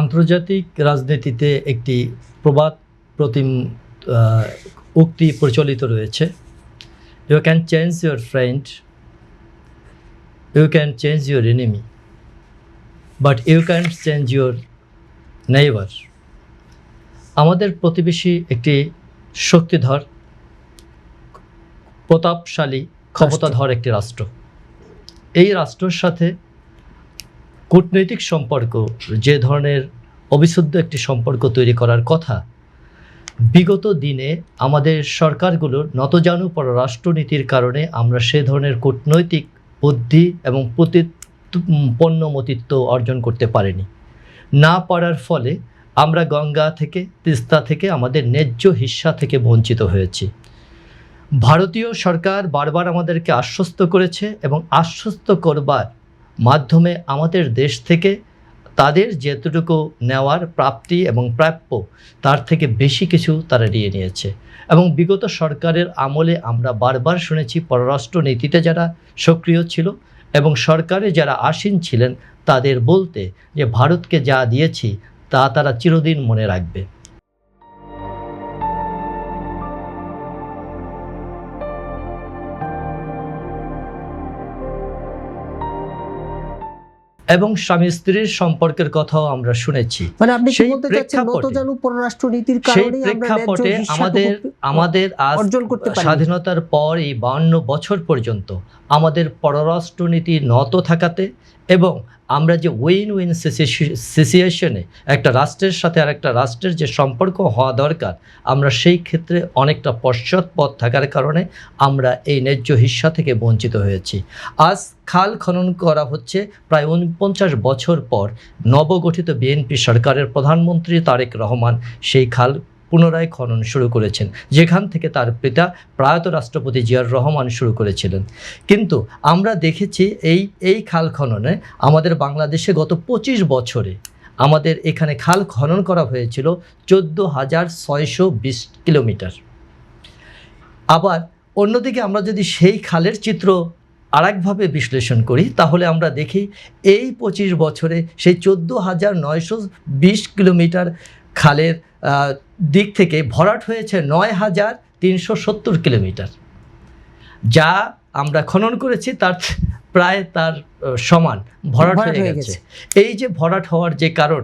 আন্তর্জাতিক রাজনীতিতে একটি প্রবাদ প্রতিম উক্তি প্রচলিত রয়েছে, you can change your friend, you can change your enemy, but you can change your neighbour. আমাদের প্রতিবেশী একটি শক্তিধর, প্রতাপশালী, ক্ষমতাধর একটি রাষ্ট্র। এই রাষ্ট্রের সাথে কূটনৈতিক সম্পর্ক যে ধরনের অবিচ্ছেদ্য একটি সম্পর্ক তৈরি করার কথা, বিগত দিনে আমাদের সরকারগুলোর নতজানু পররাষ্ট্রনীতির কারণে আমরা সে ধরনের কূটনৈতিক বুদ্ধি এবং পণ্যমতিত্ব অর্জন করতে পারিনি। না পারার ফলে আমরা গঙ্গা থেকে, তিস্তা থেকে, আমাদের ন্যায্য হিস্সা থেকে বঞ্চিত হয়েছি। ভারতীয় সরকার বারবার আমাদেরকে আশ্বস্ত করেছে এবং আশ্বস্ত করবার মাধ্যমে আমাদের দেশ থেকে তাদের যেতটুকু নেওয়ার প্রাপ্তি এবং প্রাপ্য তার থেকে বেশি কিছু তারা নিয়ে নিয়েছে। এবং বিগত সরকারের আমলে আমরা বারবার শুনেছি পররাষ্ট্র নীতিতে যারা সক্রিয় ছিল এবং সরকারে যারা আসীন ছিলেন তাদের বলতে যে ভারতকে যা দিয়েছি তা তারা চিরদিন মনে রাখবে। এবং স্বামী স্ত্রীর সম্পর্কের কথাও আমরা শুনেছি। মানে আপনি কি বলতে চাচ্ছেন নতজানু পররাষ্ট্র নীতির কারণেই আমরা প্রেক্ষাপটে আমাদের অর্জন করতে পারি। স্বাধীনতার পর এই 52 বছর পর্যন্ত আমাদের পররাষ্ট্রনীতি নত থাকাতে এবং আমরা যে উইন উইন সিচুয়েশনে একটা রাষ্ট্রের সাথে আর একটা রাষ্ট্রের যে সম্পর্ক হওয়া দরকার, আমরা সেই ক্ষেত্রে অনেকটা পশ্চাৎপদ থাকার কারণে আমরা এই ন্যায্য হিস্সা থেকে বঞ্চিত হয়েছি। আজ খাল খনন করা হচ্ছে প্রায় 49 বছর পর। নবগঠিত বিএনপি সরকারের প্রধানমন্ত্রী তারেক রহমান সেই খাল পুনরায় খনন শুরু করেছেন, যেখান থেকে তার পিতা প্রয়াত রাষ্ট্রপতি জিয়াউর রহমান শুরু করেছিলেন। কিন্তু আমরা দেখেছি এই খাল খননে আমাদের বাংলাদেশে গত 25 বছরে আমাদের এখানে খাল খনন করা হয়েছিল 14,620 কিলোমিটার। আবার অন্যদিকে আমরা যদি সেই খালের চিত্র আরেকভাবে বিশ্লেষণ করি তাহলে আমরা দেখি এই 25 বছরে সেই 14,920 কিলোমিটার খালের দিক থেকে ভরাট হয়েছে 9,370 কিলোমিটার। যা আমরা খনন করেছি তার প্রায় তার সমান ভরাট হয়ে গেছে। এই যে ভরাট হওয়ার যে কারণ,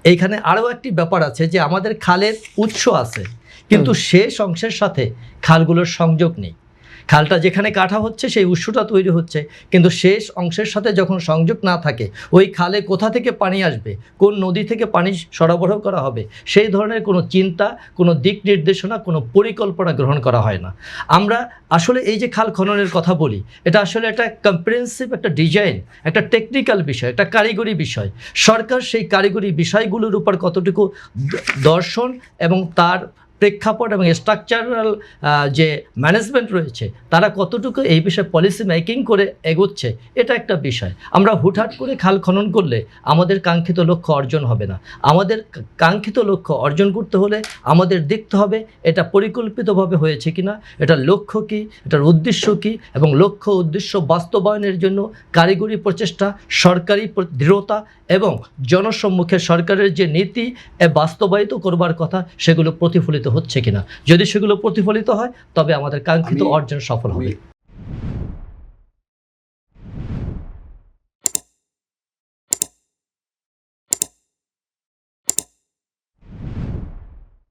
এইখানে আরও একটি ব্যাপার আছে যে আমাদের খালের উৎস আছে কিন্তু শেষ অংশের সাথে খালগুলোর সংযোগ নেই। খালটা যেখানে কাটা হচ্ছে সেই উৎসটা তৈরি হচ্ছে, কিন্তু শেষ অংশের সাথে যখন সংযোগ না থাকে ওই খালে কোথা থেকে পানি আসবে, কোন নদী থেকে পানি সরবরাহ করা হবে, সেই ধরনের কোনো চিন্তা, কোনো দিক নির্দেশনা, কোনো পরিকল্পনা গ্রহণ করা হয় না। আমরা আসলে এই যে খাল খননের কথা বলি, এটা আসলে একটা কম্প্রিহেনসিভ একটা ডিজাইন, একটা টেকনিক্যাল বিষয়, একটা কারিগরি বিষয়। সরকার সেই কারিগরি বিষয়গুলোর উপর কতটুকু দর্শন এবং তার প্রেক্ষাপট এবং স্ট্রাকচারাল যে ম্যানেজমেন্ট রয়েছে তারা কতটুকু এই বিষয়ে পলিসি মেকিং করে এগোচ্ছে, এটা একটা বিষয়। আমরা হুটহাট করে খাল খনন করলে আমাদের কাঙ্ক্ষিত লক্ষ্য অর্জন হবে না। আমাদের কাঙ্ক্ষিত লক্ষ্য অর্জন করতে হলে আমাদের দেখতে হবে এটা পরিকল্পিতভাবে হয়েছে কিনা, এটার লক্ষ্য কী, এটার উদ্দেশ্য কী, এবং লক্ষ্য উদ্দেশ্য বাস্তবায়নের জন্য কারিগরি প্রচেষ্টা, সরকারি দৃঢ়তা এবং জনসম্মুখে সরকারের যে নীতি বাস্তবায়িত করবার কথা সেগুলো প্রতিফলিত হচ্ছে কিনা। যদি সেগুলো প্রতিফলিত হয় তবে আমাদের কাঙ্ক্ষিত অর্জন সফল হবে।